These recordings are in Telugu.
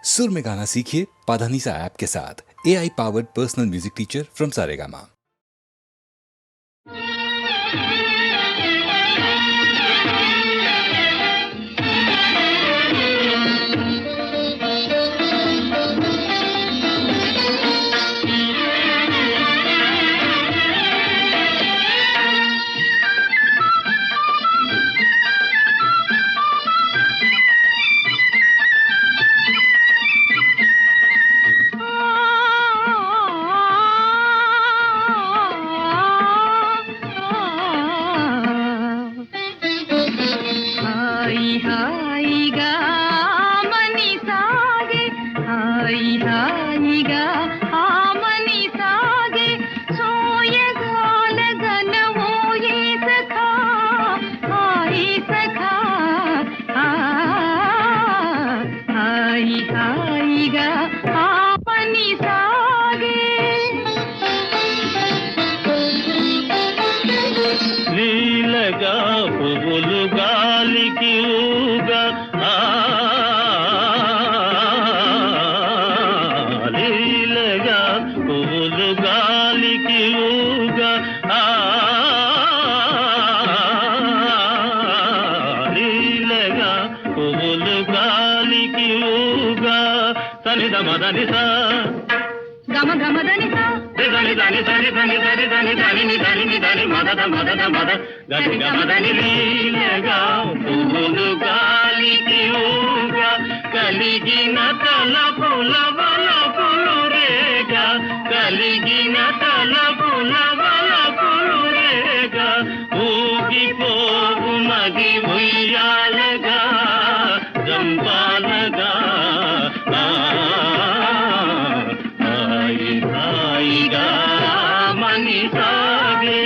सुर में गाना सीखिए पाधानीसा ऐप के साथ। AI powered personal music teacher from Saregama. లీలగా పువ్వులు గాలికి ఊగా లీలగా పువ్వులు గాలికి ఊగా లీలగా పువ్వులు గాలికి ఊగా సనిద మదనిసా గమ గమ దనిసా దని దని దని దని దని దని దని ని దని ని దని మదద మదద మద గని గమ దని లీలగా పువ్వులు గాలికి ఊగా కలిగిన తలపుల వలపులు రేగా కలిగిన తలపుల వలపులు రేగా ఊగిపోవు మది ఉయ్యాలగా జంపాలగా హాయిగా మని సాగే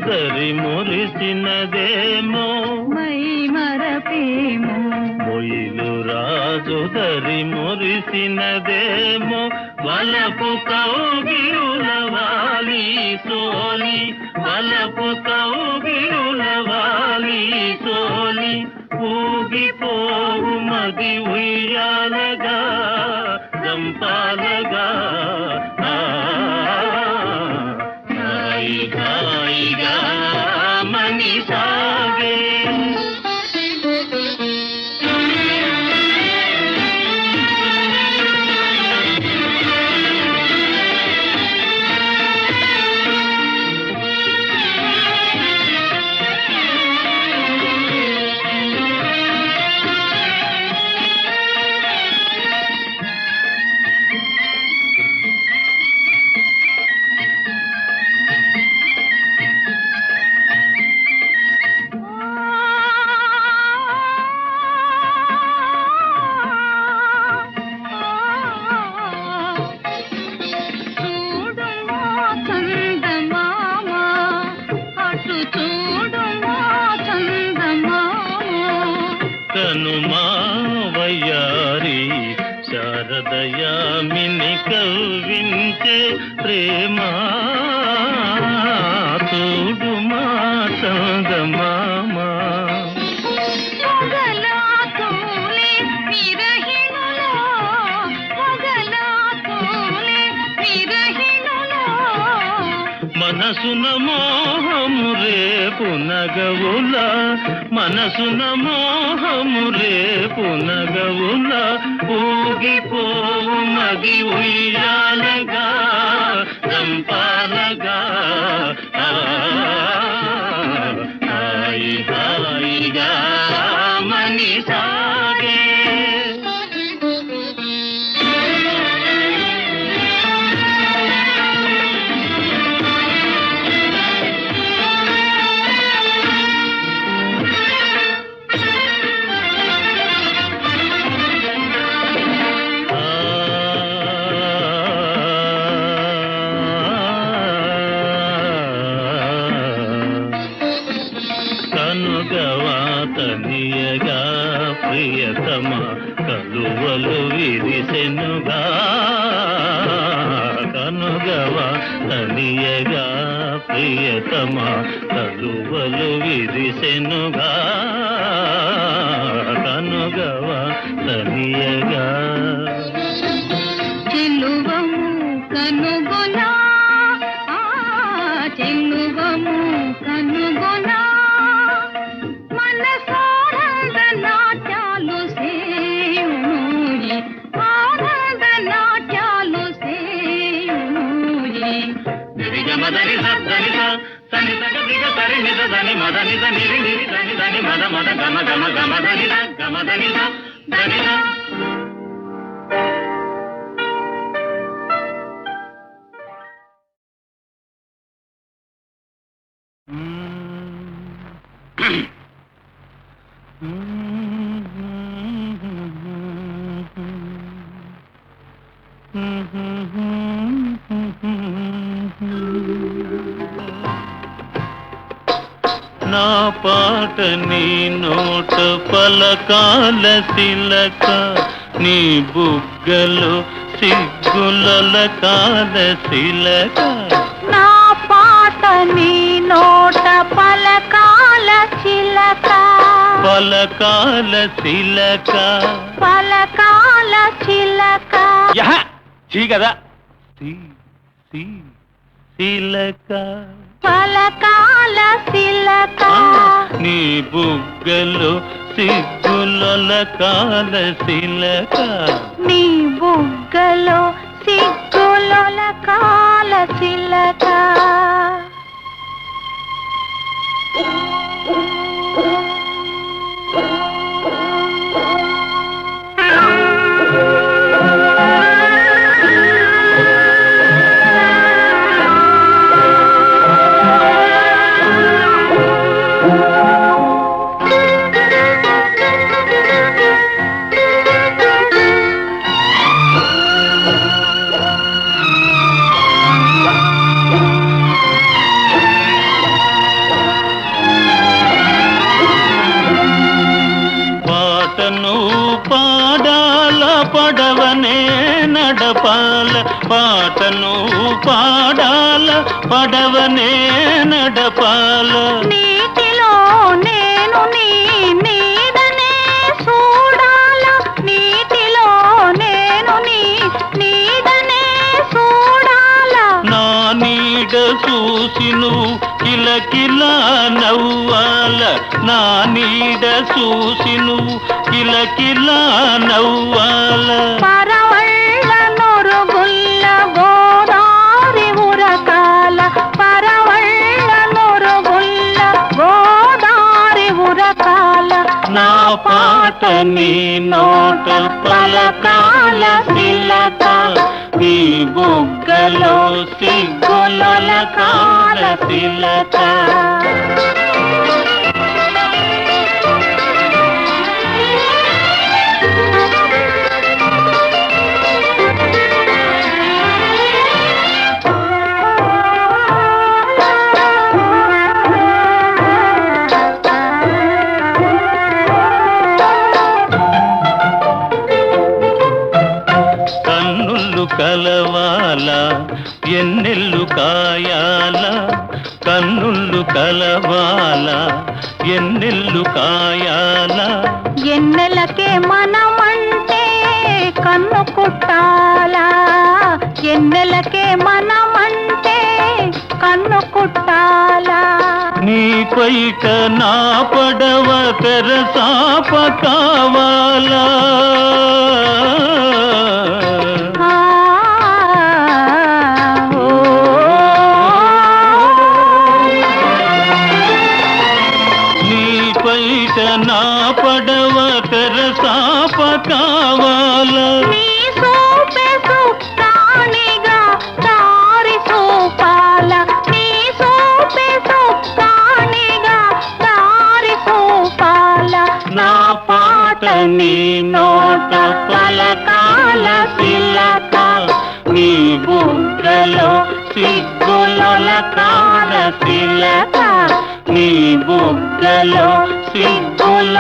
దరి మురిసినదేమో మై మరపేమో మొయిలు రాజు దరి మురిసినదేమో వలపు కౌగిరులవాలి సోలి వలపు కౌగిరులవాలి సోలి ఊగిపోవు మది ఉయ్యాలగా జంపాలగా హాయిగా మని సాగే వయ్యారి శారదయామిని కవ్వించే ప్రేమ చూడు మా చందమామ మనసున మోహము రేపు నగవుల మనసున మోహము రేపు నగవుల ఊగిపోవు మది ఉయ్యాలగా చంపాలగా కనుగవాతనియగా ప్రియతమ కలువలు విరిసెనుగా కనుగవాతనియగా ప్రియతమ కలువలు విరిసెనుగా కనుగవాతనియగా చెల్లువము కనుగొనా చెల్లువము కనుగొనా మనసానంద నాట్యాలు సేయునూయి ఆనంద నాట్యాలు సేయునూయి నిరిగమదని సద్దనిద సని సగదిగ సరి నిద దని మద నిద నిరి నిరి దని దని మద మద గమ గమ గమ దనిద గమ దనిద దనిద నా పాట నీ నోట పలకాల శిలక నీ బుగ్గలు సిగ్గుల కాల శిలక నా పాట నీ నోట పలకాల చిలక పలకాల శిలక పలకాల చిలక యహ చీ కదా శిలక పలకాల చిలక నీ బుగ్గలు సిగ్గుల కాల శిలక నీ బుగ్గలో సిగ్గుల కాల చిలక పాడాల పడవనే నడపాల పాటను పాడాల పడవనే నడపాల నీటిలో నేను నీ నీడనే చూడాల నీటిలో నేను నీ నీడనే చూడాల నా నీడ చూసి నువ్వు కిలకిలా నవ్వాల నా నీడ చూసి నువ్వు కిలకిలా నవ్వాల పరవళ్ళ నొరుగుల్ల గోదారి ఉరకాల పరవళ్ళ నొరుగుల్ల గోదారి ఉరకాల నా పాట నీ నోట పలకాల శిలక నీ బుగ్గలో సిగ్గుల కాల శిలక కలవాల ఎన్నెల్లు కాయాల కన్నుళ్ళు కలవాల ఎన్నెల్లు కాయాల ఎన్నెలకే మనమంటే కన్ను కుట్టాలా ఎన్నెలకే మనమంటే కన్ను కుట్టాలా నీ పైట నా పడవ తెరసాప కావాలా నా పడవ తెరసాప కావాల నీ సోపే సుక్కానిగా దారి సోపాల నీ సోపే సుక్కానిగా దారి సోపాల నా పాట నీ నోట పలకాల శిలక నీ బుగ్గలో సిగ్గుల కాల శిలక నీ బుగ్గలో సిగ్గుల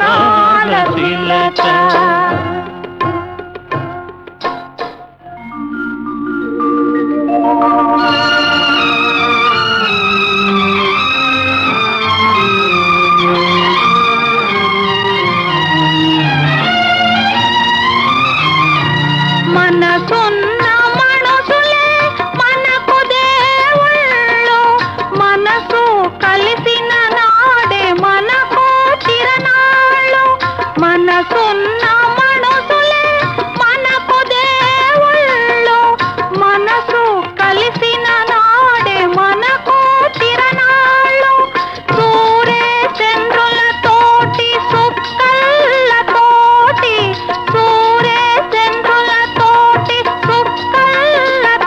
కాల తిలక. మనసున్న మనసులే మనకు దేవుళ్ళు, మనసు కలిసిన నాడే మనకు తిరణాళ్ళు. మనసున్న మనసులే మనకు దేవుళ్ళు, మనసు కలిసిన నాడే మనకు తిరణాళ్ళు. సూర్య చంద్రులతోటి సుక్కలతోటి, సూర్య చంద్రులతోటి సుక్కలతోటి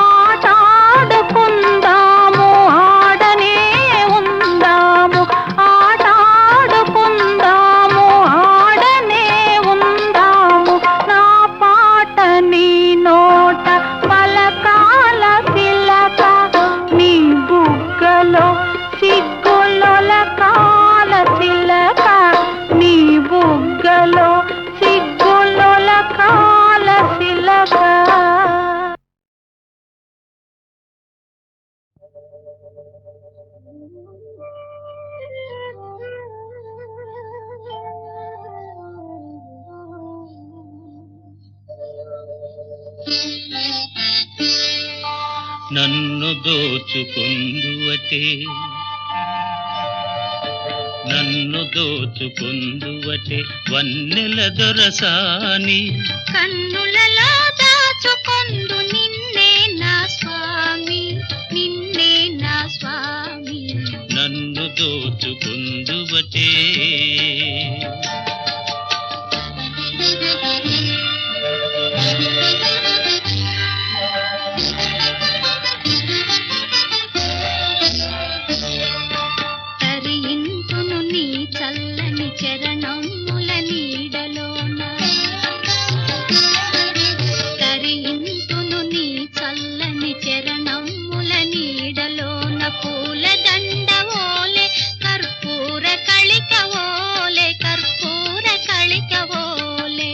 ఆటాడుకుందాము, ఆడనే ఉందాము, ఆటాడుకుందాము, ఆడనే ఉందాము. నా పాట నీ నోట పలకాల తిలక, నీ బుగ్గలో సిగ్గుల కాల తిలక, నీ బుగ్గలో సిగ్గుల కాల తిలక. నన్ను దోచుకుందువటే, నన్ను దోచుకుందువటే వన్నెల దొరసాని. కన్నులలో దాచుకొందు నిన్నే నా స్వామి, నిన్నే నా స్వామి. నన్ను దోచుకుందువటే. తరింతును నీ చల్లని చరణముల నీడలోన, తరింతును నీ చల్లని చరణముల నీడలోన. పూల దండ ఓలే కర్పూర కళిక ఓలే, కర్పూర కళిక ఓలే.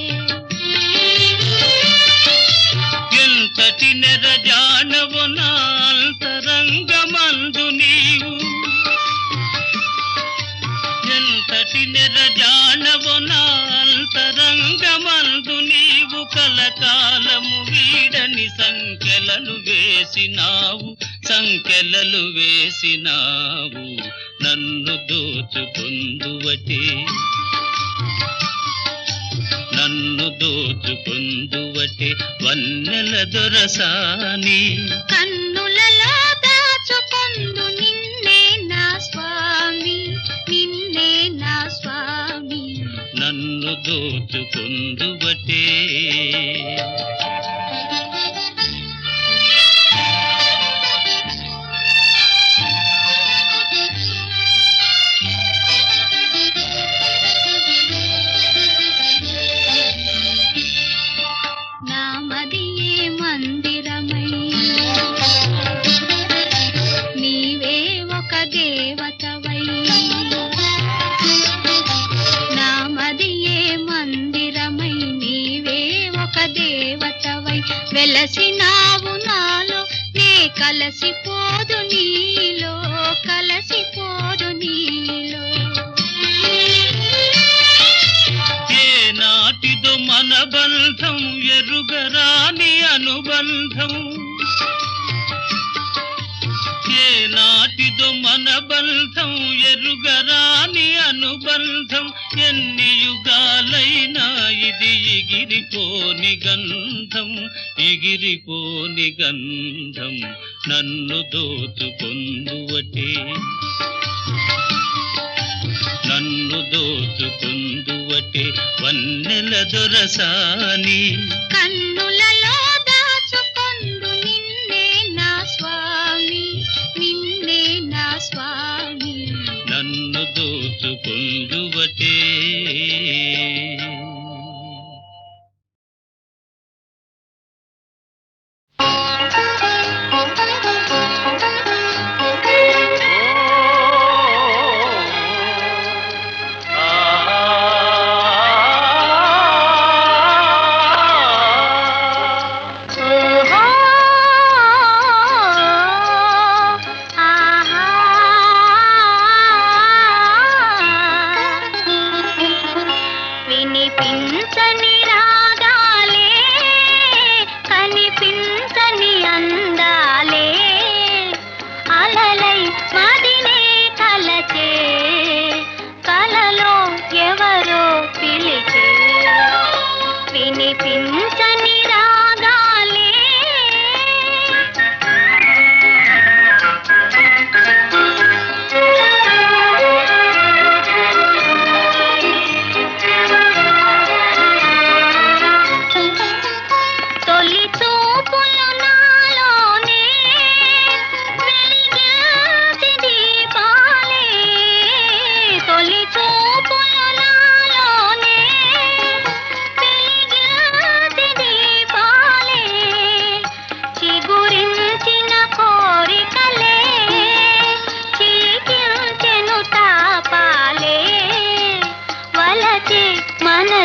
ఎంతటి నెరజానవు నా అంతరంగమందు నీవు, ఎంతటి నెరజానవు నా అంతరంగమందు నీవు. కలకాలము వీడని సంఖ్యలను వేసినావు, సంఖ్యలలు వేసినావు. నన్ను దోచుకుందువటే, నన్ను దోచుకుందువటే వన్నెల దొరసాని. కన్నులలో దాచుకొందు నిన్నే నా స్వామి, నిన్నే నా స్వామి. నన్ను దోచుకుందువటే. నామదియే మందిరమై, నీవే ఒక దేవతవై. నామదియే మందిరమై, నీవే ఒక దేవతవై. వెలసినావు నాలో, నే కలసిపోదు నీలో, కలసిపోదు నీలో. ఏ నాటిదో మన బంధం ఎరుగరాని అనుబంధం, ఏ నాటిదో మన బంధం ఎరుగరాని అనుబంధం. ఎన్ని యుగాలైనా ఇది ఎగిరిపోని గంధం, ఎగిరిపోని గంధం. నన్ను దోచుకొందువటే, నన్ను దోచుకుందువటే వన్నెల దొరసాని. కన్నులలో దాచుకొందు నిన్నే నా స్వామి, నిన్నే నా స్వామి. నన్ను దోచుకుందువటే.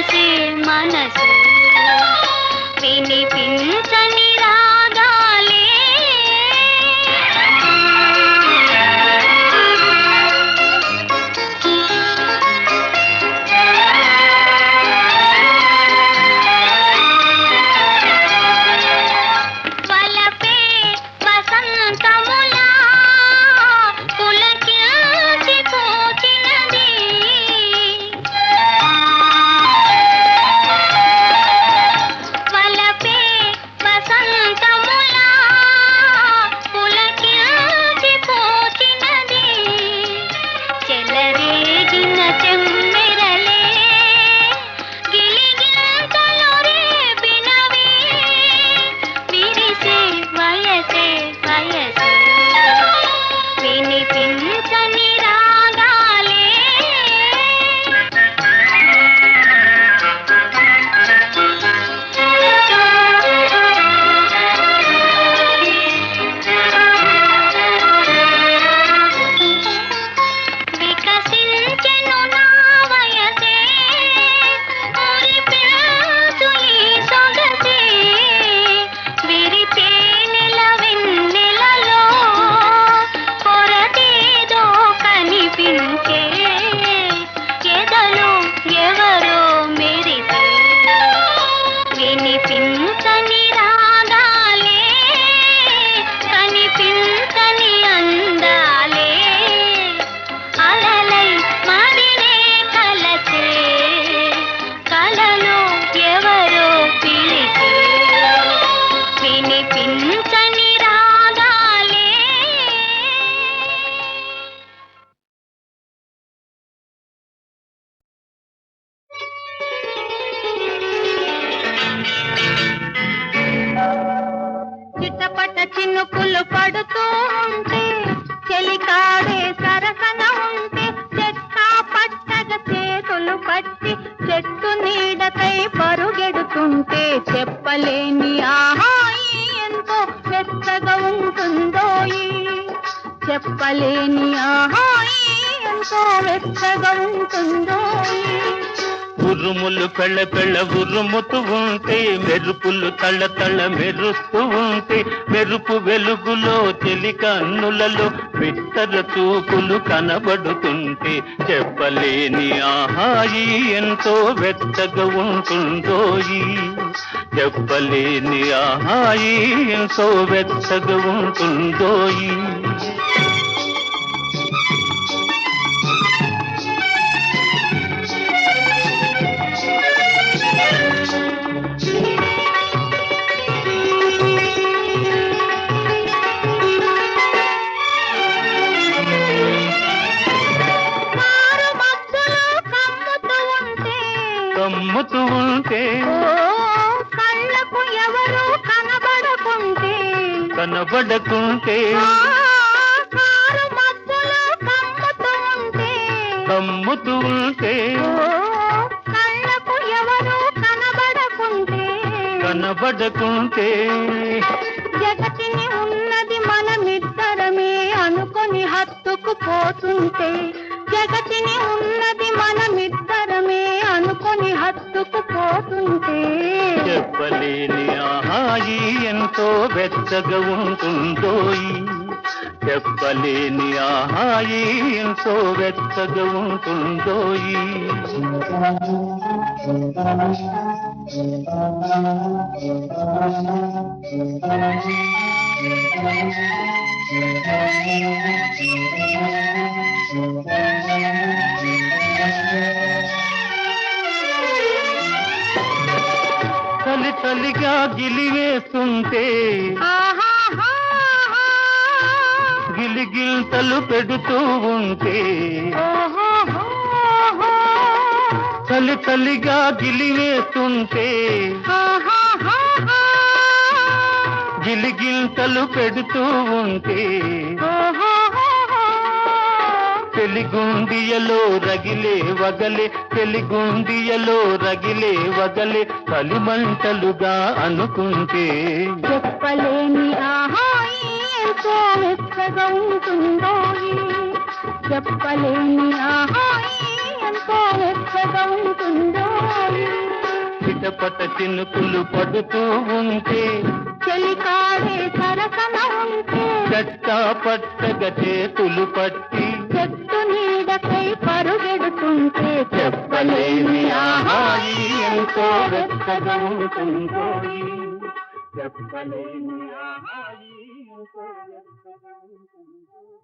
మనసే మనసు వినిపించని రాగాలే వలపే వసంతములా పులకించిపోచినది వలపే వసంతములా పులకించిపోచినది చెలరేగిన చెమ్మెరలే గిలిగింతలు రేపినవి విరిసే వయసే వయసే వినిపించని రాగాలే వికసించెను నా వయసే మురిపెంచు ఈ సొగసే విరితేనెల వెన్నెలలో కొరతేదో కనిపించే ఎదలో ఎవరో మెరిసే వినిపించని రాగాలే కనిపించని అందాలే అలలై మదినే కలచే కలలో ఎవరో పిలిచే వినిపించని రాగాలే చిట్టపట్ట చినుకులు పడుతూ ఉంటే చెలికాడే సరసన ఉంటే చెట్టా పట్టగ చేతులు పట్టి చెట్టు నీడకై పరుగెడుతుంటే చెప్పలేని ఆహాయి ఎంతో వెచ్చగా ఉంటుందోయి చెప్పలేని ఆహాయి ఎంతో వెచ్చగా ఉంటుందోయి ఉరుములు పెళ్ళ పెళ్ళ ఉరుముతూ ఉంటే మెరుపులు తళ్ళ తళ్ళ మెరుస్తూ ఉంటే మెరుపు వెలుగులో చెలి కన్నులలో బిత్తర చూపులు కనబడుతుంటే చెప్పలేని ఆహాయి ఎంతో వెచ్చగా ఉంటుందోయి చెప్పలేని ఆహాయి ఎంతో వెచ్చగా ఉంటుందోయి కమ్ముతూ ఉంటే కళ్ళకు ఎవరు కనబడకుంటే కనబడకుంటే కారు మధ్యలో కమ్ముతూ ఉంటే కళ్ళకు ఎవరు కనబడకుంటే కనబడకుంటే జగతిని ఉన్నది మనమిద్దరమే అనుకొని హత్తుకుపోతుంటే జగతిని ఉన్నది మనమిద్దరమే అనుకొని హత్తుకుపోతుంటే చెప్పలేని ఆహాయి ఎంతో వెచ్చగా ఉంటుందోయి చెప్పలేని ఆహాయి ఎంతో వెచ్చగా ఉంటుందోయి చలి చలిగా గిలివేస్తుంటే గిలిగిల్తలు పెడుతూ ఉంటే చలి చలిగా గిలివేస్తుంటే గిలిగిల్తలు పెడుతూ ఉంటే తెలుగుండియలో రగిలే వగలే తెలుగుండియలో రగిలే వగలే కలిమంటలుగా అనుకుంటే చెప్పలేని ఆహాయి ఎంతో వెచ్చగా ఉంటుందోయి చెప్పలేని ఆహాయి ఎంతో వెచ్చగా ఉంటుందోయి చిటపట చినుకులు పడుతూ ఉంటే చెలికాడే సరసన ఉంటే చట్టా పట్టగ చేతులు పట్టి చెట్టు నీడకై పరుగెడుతుంటే చెప్పలేని ఆహాయి ఎంతో వెచ్చగా ఉంటుందోయి. చెప్పలేని ఆహాయి ఎంతో వెచ్చగా ఉంటుందోయి.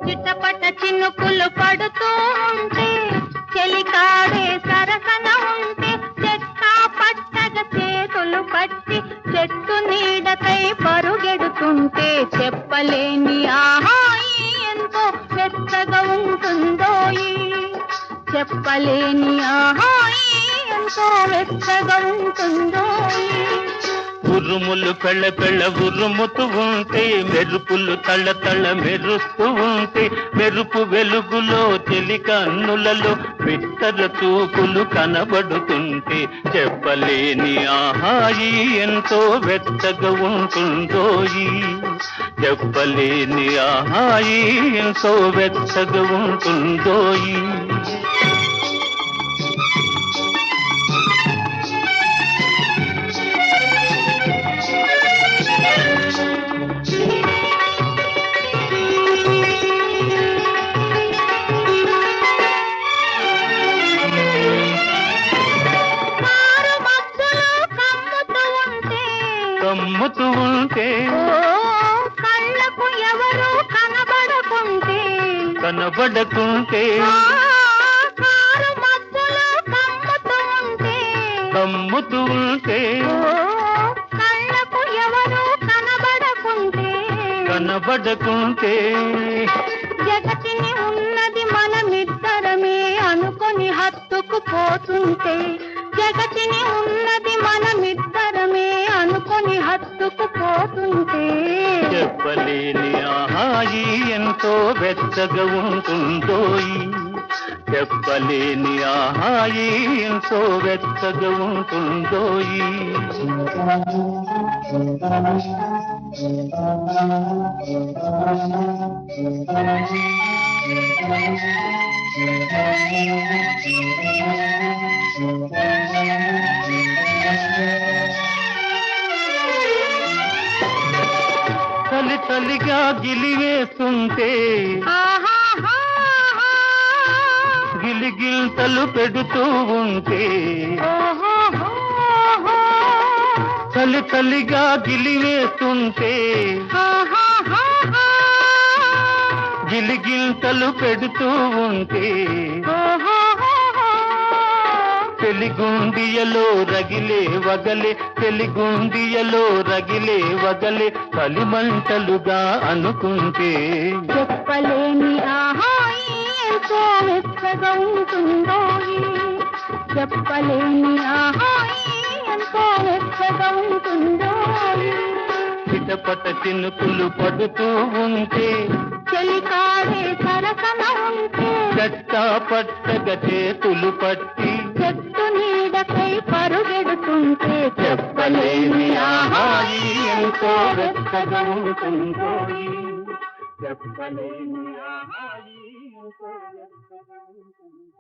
చిట్టపట చినుకులు పడుతూ ఉంటే చెలికాడే సరసన ఉంటే చెట్టా పట్టగ చేతులు పట్టి చెట్టు నీడకై పరుగెడుతుంటే చెప్పలేని ఆహాయి ఎంతో వెచ్చగా ఉంటుందోయి. చెప్పలేని ఆహాయి ఎంతో వెచ్చగా ఉంటుందోయి. ఉరుములు పెళ్ళ పెళ్ళ ఉరుముతూ ఉంటే మెరుపులు తళ్ళ తళ్ళ మెరుస్తూ ఉంటే మెరుపు వెలుగులో చెలి కన్నులలో బిత్తర చూపులు కనబడుతుంటే చెప్పలేని ఆహాయి ఎంతో వెచ్చగా ఉంటుందోయి. చెప్పలేని ఆహాయి ఎంతో వెచ్చగా ఉంటుందోయి. కమ్ముతూ ఉంటే కళ్ళకు ఎవరు కనబడకుంటే కనబడకుంటే కారు మబ్బులు కమ్ముతూ ఉంటే కళ్ళకు ఎవరు కనబడకుంటే కనబడకుంటే జగతిని ఉన్నది మనమిద్దరమే అనుకొని హత్తుకుపోతుంటే జగతిని ఉన్నది మనమిద్దరమే అనుకొని హత్తుకుపోతుంటే చెప్పలేని ఆహాయి ఎంతో వెచ్చగా ఉంటుందోయి. చెప్పలేని ఆహాయి ఎంతో వెచ్చగా ఉంటుందోయి. చలి చలిగా గిలివేస్తుంటే గిలిగిల్తలు పెడుతూ ఉంటే చలి చలిగా గిలివేస్తుంటే గిలిగిల్తలు పెడుతూ ఉంటే తెలుగుండియలో రగిలే వగలే తెలుగుండియలో రగిలే వగలే కలిమంటలుగా అనుకుంటే చెప్పలేని ఆహాయి ఎంతో వెచ్చగా ఉంటుందోయి. చెప్పలేని ఆహాయి ఎంతో వెచ్చగా ఉంటుందోయి. చిటపట చినుకులు పడుతూ ఉంటే చెలికాడే సరసన ఉంటే చట్టా పట్టగ చేతులు పట్టి చెట్టు నీడకై పరుగెడుతుంటే చెప్పలేని ఆహాయి ఎంతో వెచ్చగా ఉంటుందోయి. చెప్పలేని ఆహాయి ఎంతో వెచ్చగా ఉంటుందోయి.